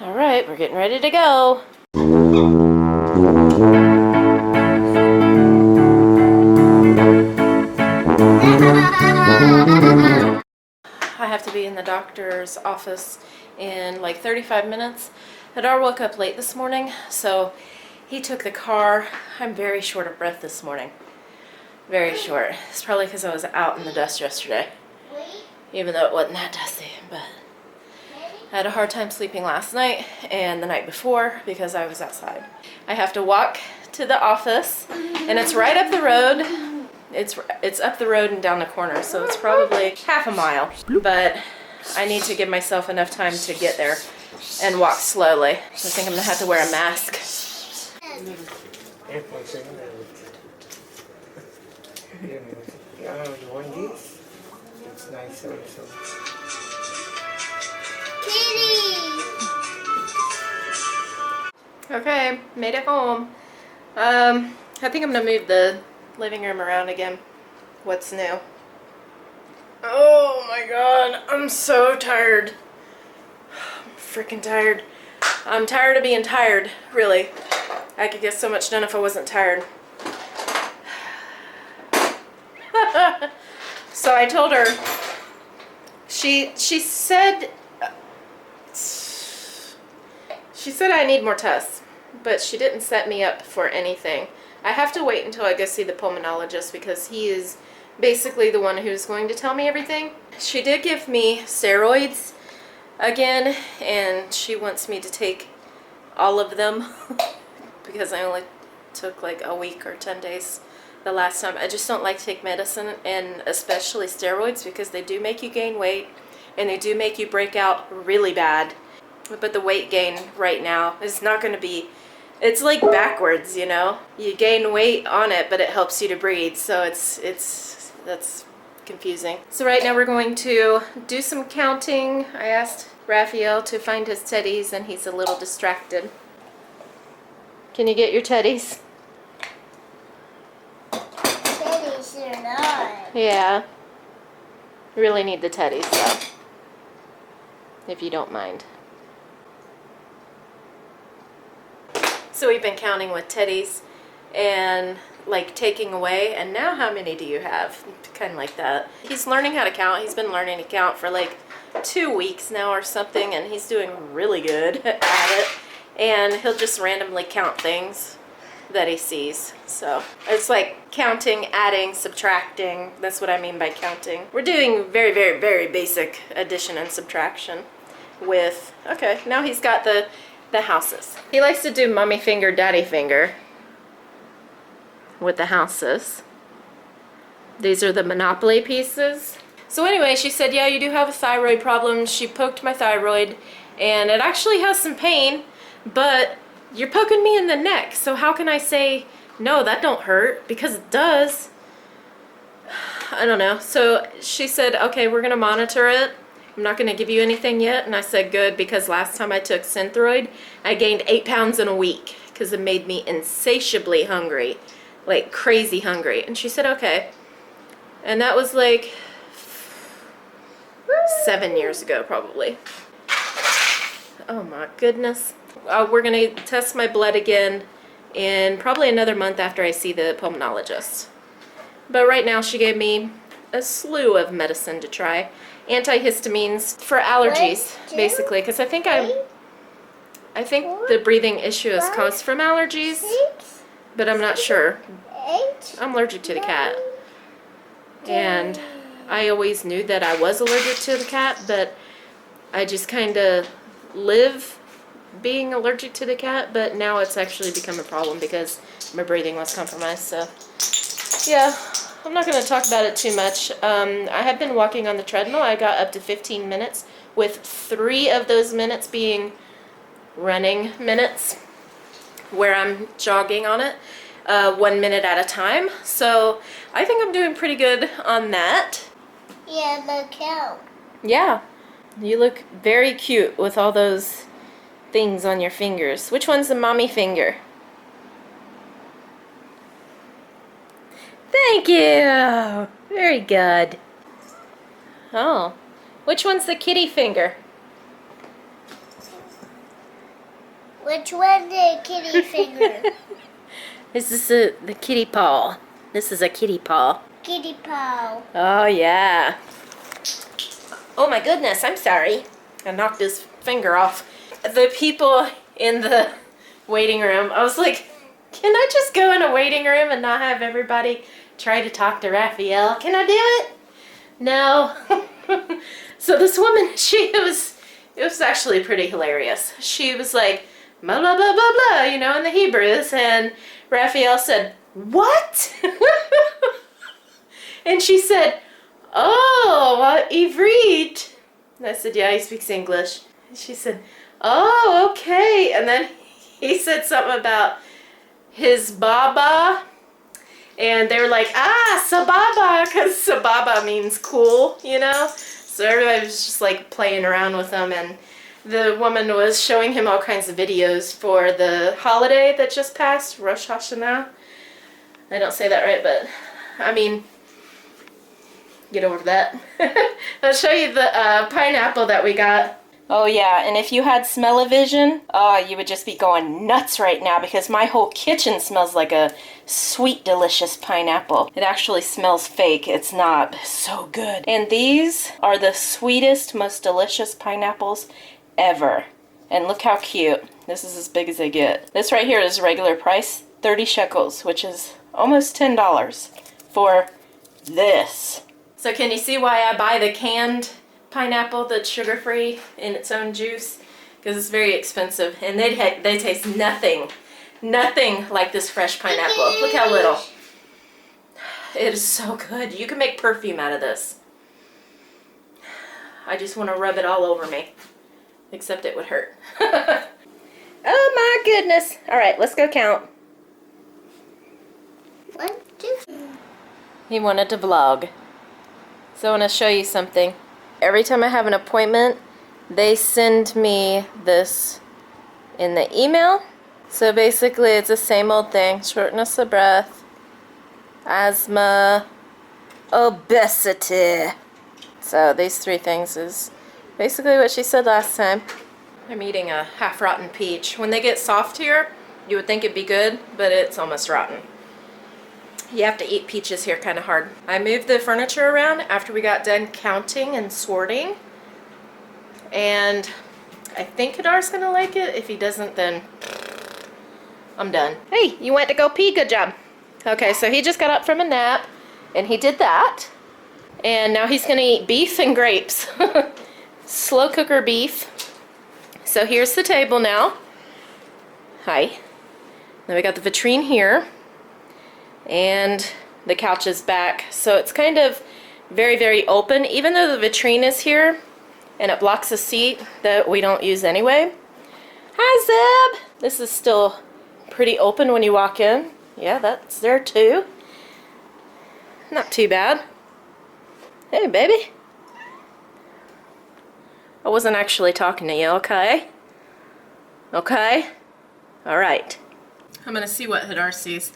All right, we're getting ready to go. I have to be in the doctor's office in like 35 minutes. Hadar woke up late this morning, so he took the car. I'm very short of breath this morning. Very short. It's probably because I was out in the dust yesterday. Even though it wasn't that dusty, but I had a hard time sleeping last night and the night before because I was outside. I have to walk to the office, and it's right up the road. It's up the road and down the corner, so it's probably half a mile. But I need to give myself enough time to get there and walk slowly. So I think I'm gonna have to wear a mask. You want this? It's nice also. Okay, made it home. I think I'm gonna move the living room around again. What's new? Oh my god, I'm so tired. I'm freaking tired. I'm tired of being tired, really. I could get so much done if I wasn't tired. So I told her, she said I need more tests, but she didn't set me up for anything. I have to wait until I go see the pulmonologist because he is basically the one who's going to tell me everything. She did give me steroids again, and she wants me to take all of them because I only took like a week or 10 days the last time. I just don't like to take medicine, and especially steroids, because they do make you gain weight and they do make you break out really bad. But the weight gain right now is not going to be, it's like backwards, you know? You gain weight on it, but it helps you to breathe, so that's confusing. So right now we're going to do some counting. I asked Raphael to find his teddies, and he's a little distracted. Can you get your teddies? Teddies or not? Yeah. Really need the teddies though, if you don't mind. So we've been counting with teddies and like taking away, and now how many do you have? Kind of like that. He's learning how to count. He's been learning to count for like 2 weeks now or something, and he's doing really good at it. And he'll just randomly count things that he sees. So it's like counting, adding, subtracting. That's what I mean by counting. We're doing very, very, very basic addition and subtraction with, okay, now he's got the houses. He likes to do mommy finger, daddy finger with the houses. These are the Monopoly pieces. So anyway, she said, yeah, you do have a thyroid problem. She poked my thyroid, and it actually has some pain, but you're poking me in the neck, so how can I say, no, that don't hurt, because it does. I don't know. So she said, okay, we're gonna monitor it. I'm not gonna give you anything yet. And I said, good, because last time I took Thyroid, I gained 8 pounds in a week because it made me insatiably hungry, like crazy hungry. And she said, okay. And that was like 7 years ago, probably. Oh my goodness. We're gonna test my blood again in probably another month after I see the pulmonologist. But right now she gave me a slew of medicine to try. Antihistamines for allergies, basically, because I think the breathing issue is caused from allergies, but I'm not sure. I'm allergic to the cat, and I always knew that I was allergic to the cat, but I just kind of live being allergic to the cat, but now it's actually become a problem because my breathing was compromised. So yeah, I'm not going to talk about it too much. I have been walking on the treadmill. I got up to 15 minutes, with 3 of those minutes being running minutes where I'm jogging on it 1 minute at a time. So I think I'm doing pretty good on that. Yeah, the cow. Yeah, you look very cute with all those things on your fingers. Which one's the mommy finger? Thank you! Very good. Oh, which one's the kitty finger? Which one the kitty finger? This is the kitty paw. This is a kitty paw. Kitty paw. Oh, yeah. Oh, my goodness. I'm sorry. I knocked his finger off. The people in the waiting room, I was like, can I just go in a waiting room and not have everybody try to talk to Raphael? Can I do it? No. So this woman, it was actually pretty hilarious. She was like, blah, blah, blah, blah, blah, you know, in the Hebrews. And Raphael said, what? And she said, oh, Ivrit. And I said, yeah, he speaks English. And she said, oh, okay. And then he said something about his baba. And they were like, ah, sababa, because sababa means cool, you know? So everybody was just like playing around with him. And the woman was showing him all kinds of videos for the holiday that just passed, Rosh Hashanah. I don't say that right, but I mean, get over that. I'll show you the pineapple that we got. Oh yeah, and if you had smell-o-vision, oh, you would just be going nuts right now because my whole kitchen smells like a sweet, delicious pineapple. It actually smells fake. It's not so good. And these are the sweetest, most delicious pineapples ever. And look how cute. This is as big as they get. This right here is regular price, 30 shekels, which is almost $10 for this. So can you see why I buy the canned pineapple that's sugar-free in its own juice? Because it's very expensive, and they taste nothing like this fresh pineapple. Look how little. It is so good. You can make perfume out of this. I just want to rub it all over me, except it would hurt. Oh my goodness. All right, let's go count. 1, 2. He wanted to vlog. So I want to show you something. Every time I have an appointment, they send me this in the email. So basically it's the same old thing. Shortness of breath, asthma, obesity. So these 3 things is basically what she said last time. I'm eating a half-rotten peach. When they get soft here, you would think it'd be good, but it's almost rotten. You have to eat peaches here kind of hard. I moved the furniture around after we got done counting and sorting. And I think Hadar's gonna like it. If he doesn't, then I'm done. Hey, you went to go pee, good job. Okay, so he just got up from a nap and he did that. And now he's gonna eat beef and grapes. Slow cooker beef. So here's the table now. Hi. Then we got the vitrine here. And the couch is back, so it's kind of very, very open, even though the vitrine is here and it blocks a seat that we don't use anyway. Hi, Zeb! This is still pretty open when you walk in. Yeah, that's there too. Not too bad. Hey, baby. I wasn't actually talking to you, okay? Okay? All right. I'm gonna see what Hadar sees.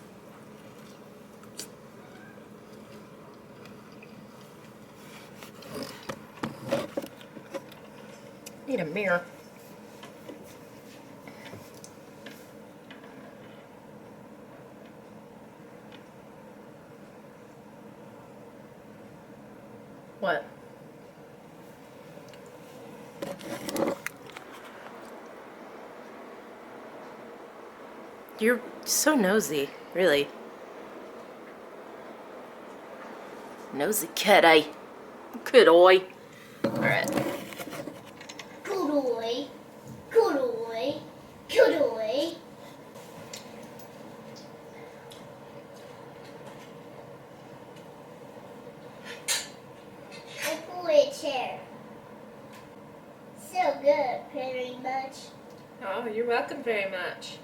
Need a mirror. What? You're so nosy, really. Nosy kitty. Good oi. Alright. Kudoy. Kudoy. Kudoy. A boy chair. So good, very much. Oh, you're welcome very much.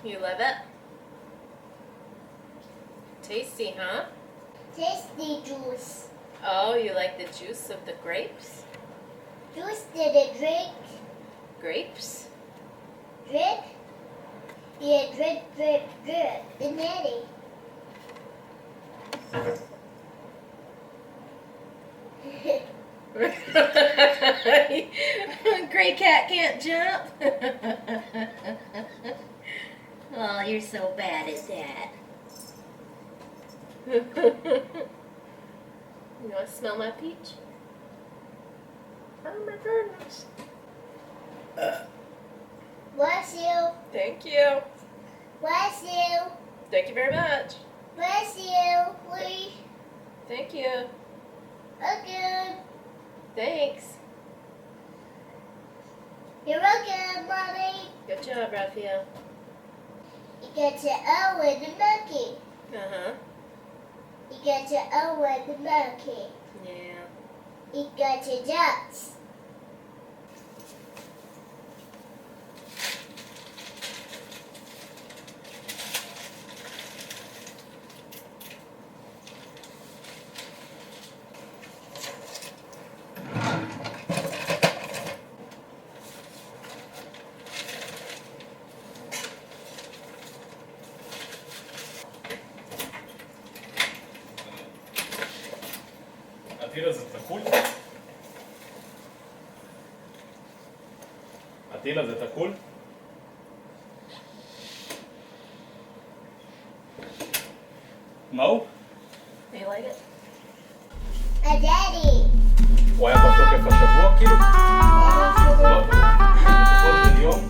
You love it? Tasty, huh? Tasty juice. Oh, you like the juice of the grapes? Juice did it drink? Grapes? Drip? Yeah, drip, drip, drip. The netty. Gray cat can't jump. Oh, you're so bad at that. You want to smell my peach? Oh my goodness. Bless you. Thank you. Bless you. Thank you very much. Bless you. Please. Thank you. Okay. Thanks. You're welcome, Mommy. Good job, Raphael. You got your O with the monkey. Uh-huh. You got your O with the monkey. Yeah. You got your ducks. Atira за такуль. Atira за такуль. No? Do you like it? Daddy. הוא היה בתוקף השבוע כאילו? לא. כל יום?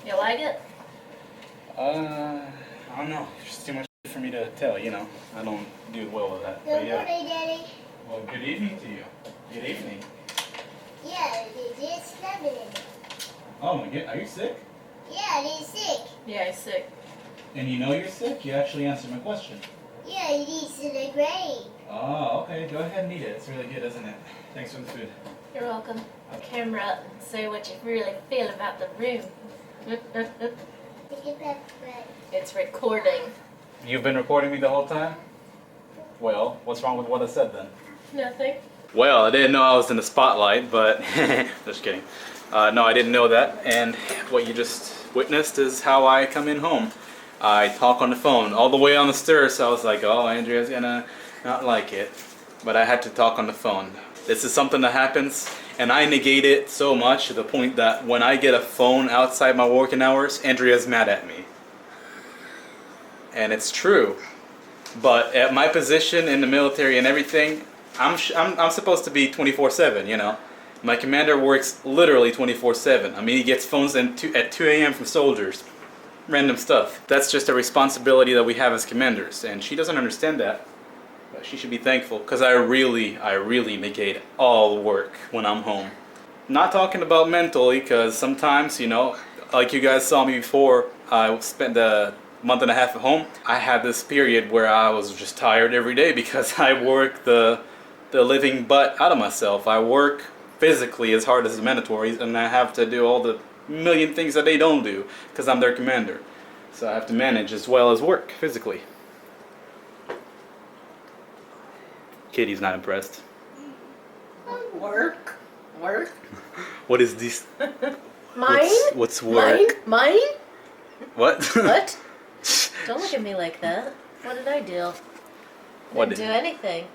You like it? I don't know. It's just too much for me to tell, you know. I don't do well with that. Good But yeah. morning, Daddy. Well, good evening to you. Good evening. Yeah, it is snubbing. Oh my god, are you sick? Yeah, it is sick. Yeah, he's sick. And you know you're sick? You actually answered my question. Yeah, it is in the grave. Oh, okay. Go ahead and eat it. It's really good, isn't it? Thanks for the food. You're welcome. Camera up and say what you really feel about the room. Take it back, Fred. It's recording. You've been recording me the whole time? Well, what's wrong with what I said then? Nothing. Well, I didn't know I was in the spotlight, but just kidding. No, I didn't know that. And what you just witnessed is how I come in home. I talk on the phone all the way on the stairs. So I was like, oh, Andrea's gonna not like it. But I had to talk on the phone. This is something that happens, and I negate it so much to the point that when I get a phone outside my working hours, Andrea's mad at me. And it's true. But at my position in the military and everything, I'm supposed to be 24/7, you know. My commander works literally 24/7. I mean, he gets phones at 2 a.m. from soldiers. Random stuff. That's just a responsibility that we have as commanders, and she doesn't understand that. But she should be thankful, because I really negate all work when I'm home. Not talking about mentally, because sometimes, you know, like you guys saw me before, I spent a month and a half at home. I had this period where I was just tired every day because I work the living butt out of myself. I work physically as hard as the mandatories, and I have to do all the million things that they don't do because I'm their commander. So I have to manage as well as work physically. Kitty's not impressed. Work? Work? What is this? Mine? What's work? Mine? What? What? Don't look at me like that. What did I do? What Didn't do anything.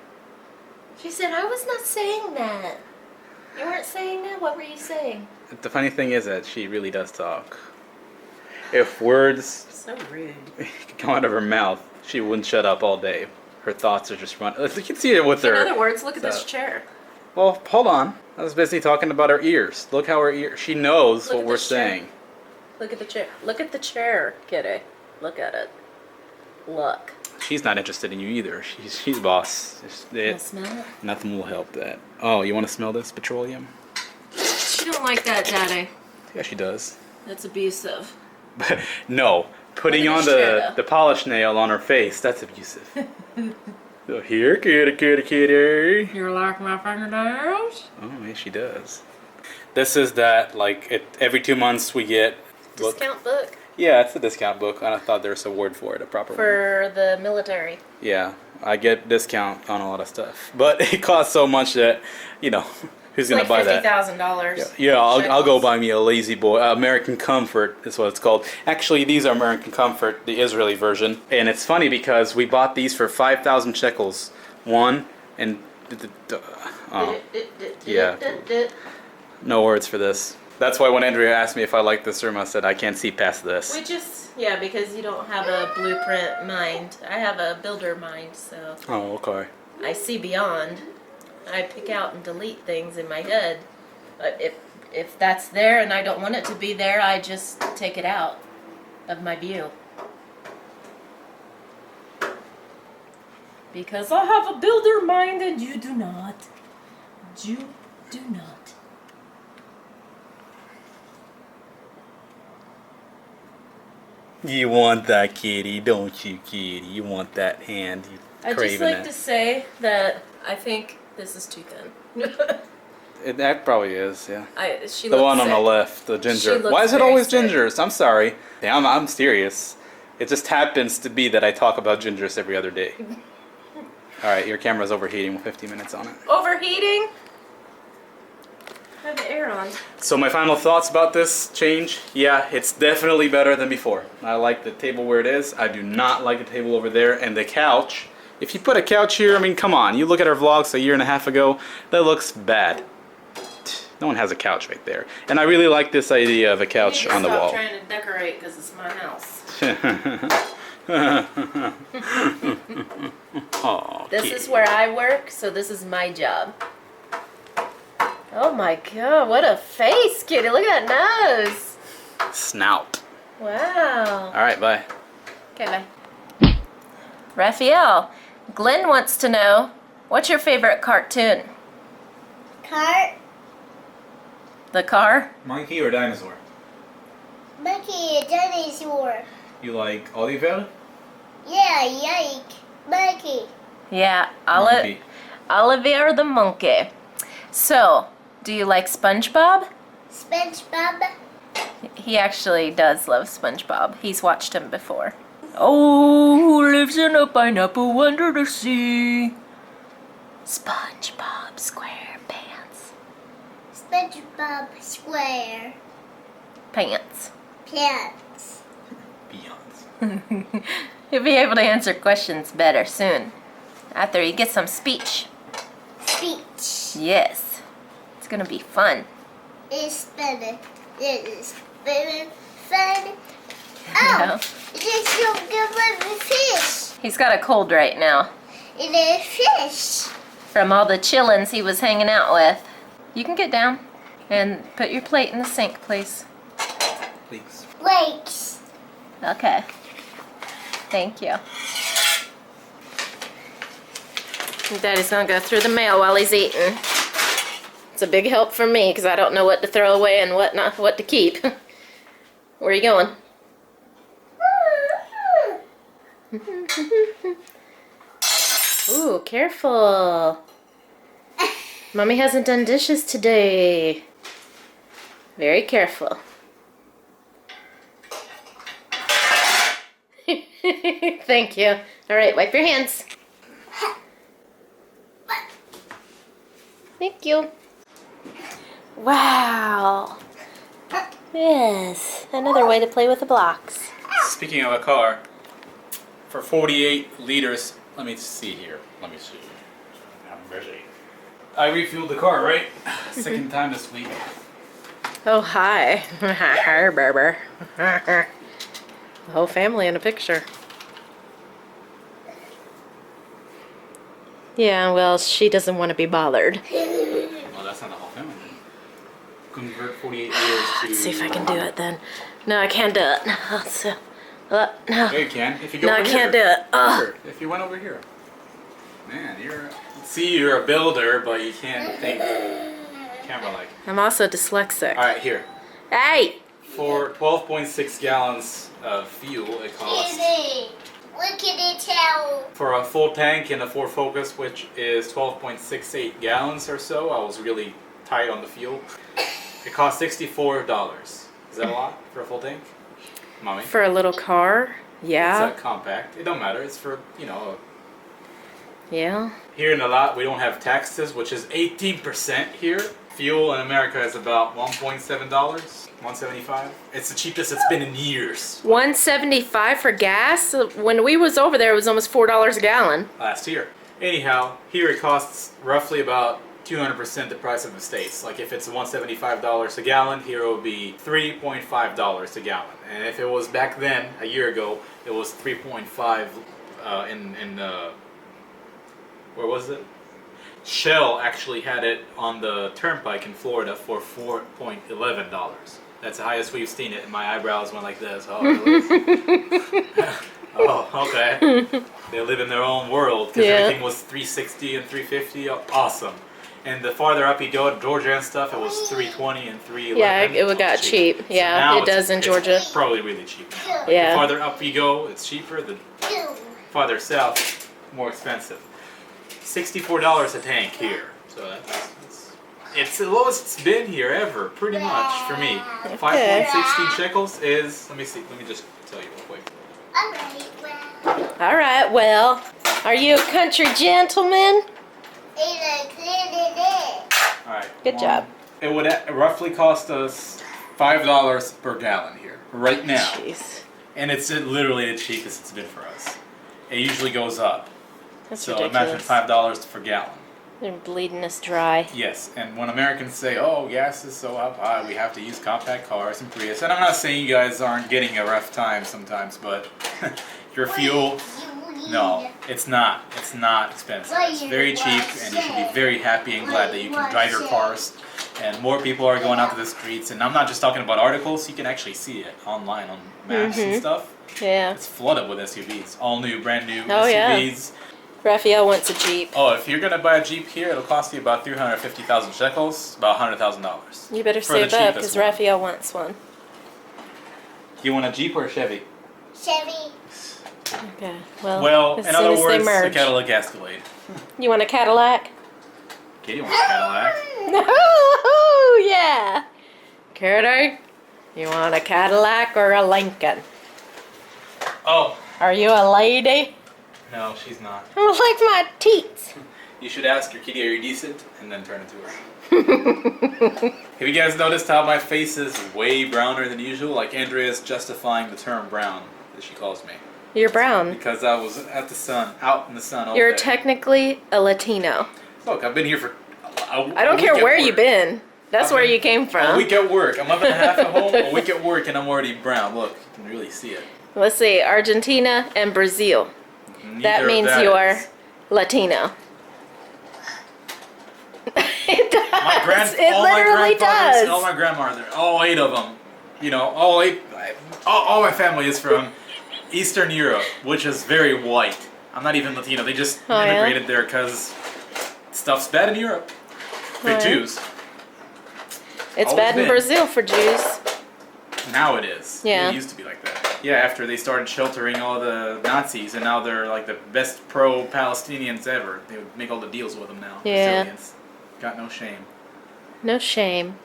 She said, I was not saying that. You weren't saying that? What were you saying? The funny thing is that she really does talk. If words So rude. could come out of her mouth, she wouldn't shut up all day. Her thoughts are just running. You can see it with In her. other words, look at this So- chair. Well, hold on. I was busy talking about her ears. Look how her ears. She knows Look what at we're this chair. saying. Look at the chair. Look at the chair, Kitty. Look at it. Look. She's not interested in you either. She's boss. Wanna smell it? Nothing will help that. Oh, you want to smell this petroleum? She don't like that, Daddy. Yeah, she does. That's abusive. But no, putting Look at on this chair, though. the polish nail on her face, that's abusive. So here, kitty. You like my fingernails? Oh, yeah, she does. This is that, like, every 2 months we get... Discount book Yeah, it's a discount book, and I thought there was a word for it, a proper word. for the military. Yeah, I get discount on a lot of stuff. But it costs so much that, you know, Who's gonna buy that? $50,000. Yeah, I'll go buy me a Lazy Boy. American Comfort is what it's called. Actually, these are American Comfort, the Israeli version. And it's funny because we bought these for 5,000 shekels. One, and... yeah. No words for this. That's why when Andrea asked me if I like this room, I said I can't see past this. Yeah, because you don't have a blueprint mind. I have a builder mind, so... Oh, okay. I see beyond. I pick out and delete things in my head. But if that's there and I don't want it to be there, I just take it out of my view. Because I have a builder mind and you do not. You do not. You want that, kitty, don't you, kitty? You want that hand. I just like to say that I think this is too thin. That probably is, yeah. She The looks one on the sick. left, the ginger. She looks Why is it very always sick. gingers? I'm sorry. Yeah, I'm serious. It just happens to be that I talk about gingers every other day. All right, your camera's overheating. We're 50 minutes on it. Overheating? Have the air on. So my final thoughts about this change. Yeah, it's definitely better than before. I like the table where it is. I do not like the table over there. And the couch. If you put a couch here, I mean, come on. You look at our vlogs a year and a half ago. That looks bad. No one has a couch right there. And I really like this idea of a couch on the wall. Stop trying to decorate because it's my house. Oh, This is where I work, so this is my job. Oh my god, what a face, kitty. Look at that nose. Snout. Wow. All right, bye. Okay, bye. Raphael, Glenn wants to know, what's your favorite cartoon? Cart. The car? Monkey or dinosaur? Monkey, dinosaur. You like Oliver? Yeah, yike. Monkey. Yeah, Monkey. Oliver the monkey. So, do you like SpongeBob? SpongeBob. He actually does love SpongeBob. He's watched him before. Oh, who lives in a pineapple under the sea? SpongeBob SquarePants. SpongeBob Square. Pants. Pants. Beyonce. He'll be able to answer questions better soon. After he gets some speech. Speech. Yes. It's gonna be fun. It's better. It is very fun. Yeah. Oh, it's so good with fish. He's got a cold right now It is fish. from all the chillins he was hanging out with. You can get down and put your plate in the sink, please. Please. Lakes. Okay. Thank you. Daddy's gonna go through the mail while he's eating. It's a big help for me because I don't know what to throw away and what to keep. Where are you going? Ooh, careful. Mommy hasn't done dishes today. Very careful. Thank you. All right, wipe your hands. Thank you. Wow. Yes, another way to play with the blocks. Speaking of a car, for 48 liters, let me see here. Let me see. I'm ready. I refueled the car, right? Second time this week. Oh, hi. Hi, Berber. The whole family in a picture. Yeah, well, she doesn't want to be bothered. Well, that's not the whole family. Convert 48 liters to... Let's see if I can do it then. No, I can't do it. No. Yeah, you can. If you go No, over I can't here. do it. Oh. Here, if you went over here. Man, you're a builder, but you can't think camera-like. I'm also dyslexic. All right, here. Hey! For 12.6 gallons of fuel, it costs... Kitty. Look at the towel. For a full tank and a Ford Focus, which is 12.68 gallons or so, I was really tight on the fuel. It cost $64. Is that a lot for a full tank? Mommy? For a little car? Yeah. It's a compact. It don't matter. It's for, Yeah. Here in the lot, we don't have taxes, which is 18% here. Fuel in America is about $1.7, $1.75. It's the cheapest it's been in years. $1.75 for gas? When we was over there, it was almost $4 a gallon. Last year. Anyhow, here it costs roughly about 200% the price of the States. Like if it's $1.75 a gallon, here it would be $3.5 a gallon. And if it was back then, a year ago, it was 3.5 where was it? Shell actually had it on the turnpike in Florida for $4.11. That's the highest we've seen it, and my eyebrows went like this. Oh, really? Oh, okay. They live in their own world because everything was $3.60 and $3.50. Awesome. And the farther up you go to Georgia and stuff, it was $3.20 and $3.11. Yeah, it got cheap. Yeah, so it does in Georgia. It's probably really cheap now. Like Yeah. The farther up you go, it's cheaper. The farther south, more expensive. $64 a tank here. So it's the lowest it's been here ever, pretty much for me. 5.16 shekels is, let me see, let me just tell you real quick. All right, well, are you a country gentleman? All right. Good job. It would roughly cost us $5 per gallon here right now. Jeez. And it's literally the cheapest it's been for us. It usually goes up. That's So ridiculous. imagine $5 per gallon. They're bleeding us dry. Yes, and when Americans say, oh, gas is so up high, we have to use compact cars and Prius. And I'm not saying you guys aren't getting a rough time sometimes, but your fuel, no, it's not. It's not expensive. It's very cheap, and you should be very happy and glad that you can drive your cars. And more people are going out to the streets. And I'm not just talking about articles. You can actually see it online on maps and stuff. Yeah. It's flooded with SUVs. All new, brand new Oh, yeah. SUVs. Raphael wants a Jeep. Oh, if you're gonna buy a Jeep here, it'll cost you about 350,000 shekels, about $100,000. You better For the save up cheapest because one. Raphael wants one. You want a Jeep or a Chevy? Chevy. Okay. Well, Well, as in soon other as they words, the merge. Cadillac Escalade. You want a Cadillac? Kitty wants a Cadillac. Oh, yeah. Kitty, you want a Cadillac or a Lincoln? Oh, Are you a lady? no, she's not. I like my teats. You should ask her, Kitty, are you decent? And then turn it to her. Have you guys noticed how my face is way browner than usual? Like Andrea's justifying the term brown that she calls me. You're brown. Because I was at the sun, out in the sun all You're day. technically a Latino. Look, I've been here for I don't care where you've been. That's where you came A from. week at work. A month and a half at home. A week at work, and I'm already brown. Look, you can really see it. Let's see, Argentina and Brazil. Neither That of means that you're is. Latino. It does. My It all my literally grandfathers and all does. my grandmothers, all 8 of them. You know, all my family is from Eastern Europe, which is very white. I'm not even Latino. They just Oh, yeah? immigrated there because stuff's bad in Europe. For Oh, yeah? Jews. It's Always bad in been. Brazil for Jews. Now it is. Yeah. It used to be like that. Yeah, after they started sheltering all the Nazis, and now they're like the best pro-Palestinians ever. They would make all the deals with them now. Yeah. Brazilians. Got no shame. No shame.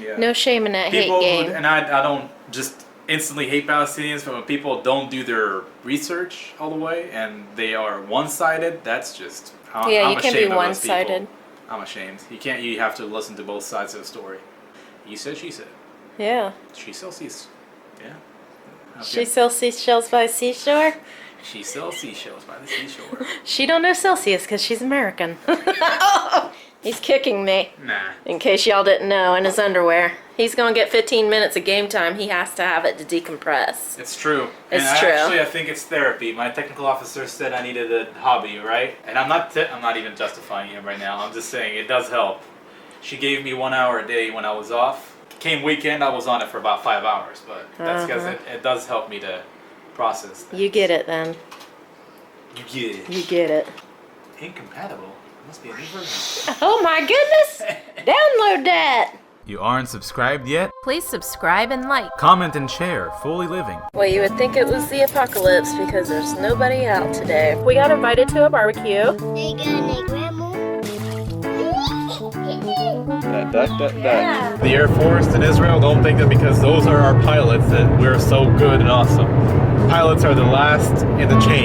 Yeah. No shame in that People hate game. and I don't just instantly hate Palestinians, but when people don't do their research all the way and they are one-sided, that's just I'm Yeah, you can't be ashamed of those people. one-sided. I'm ashamed. You have to listen to both sides of the story. You said, she said. Yeah. She sells seas. Yeah. Okay. She sells seashells by the seashore. She sells seashells by the seashore. She don't know Celsius because she's American. He's kicking me. Nah. In case y'all didn't know, in his underwear. He's gonna get 15 minutes of game time. He has to have it to decompress. It's true. It's and true. Actually, I think it's therapy. My technical officer said I needed a hobby, right? And I'm not even justifying him right now. I'm just saying it does help. She gave me 1 hour a day when I was off. Came weekend, I was on it for about 5 hours, but that's because it does help me to process things. You get it then. You get it. You get it. Incompatible. Must be a new version. Oh my goodness! Download that! You aren't subscribed yet? Please subscribe and like. Comment and share. Fully Living. Well, you would think it was the apocalypse because there's nobody out today. We got invited to a barbecue. They got a grandma. Yeah. The Air Force in Israel, don't think that because those are our pilots that we're so good and awesome. Pilots are the last in the chain.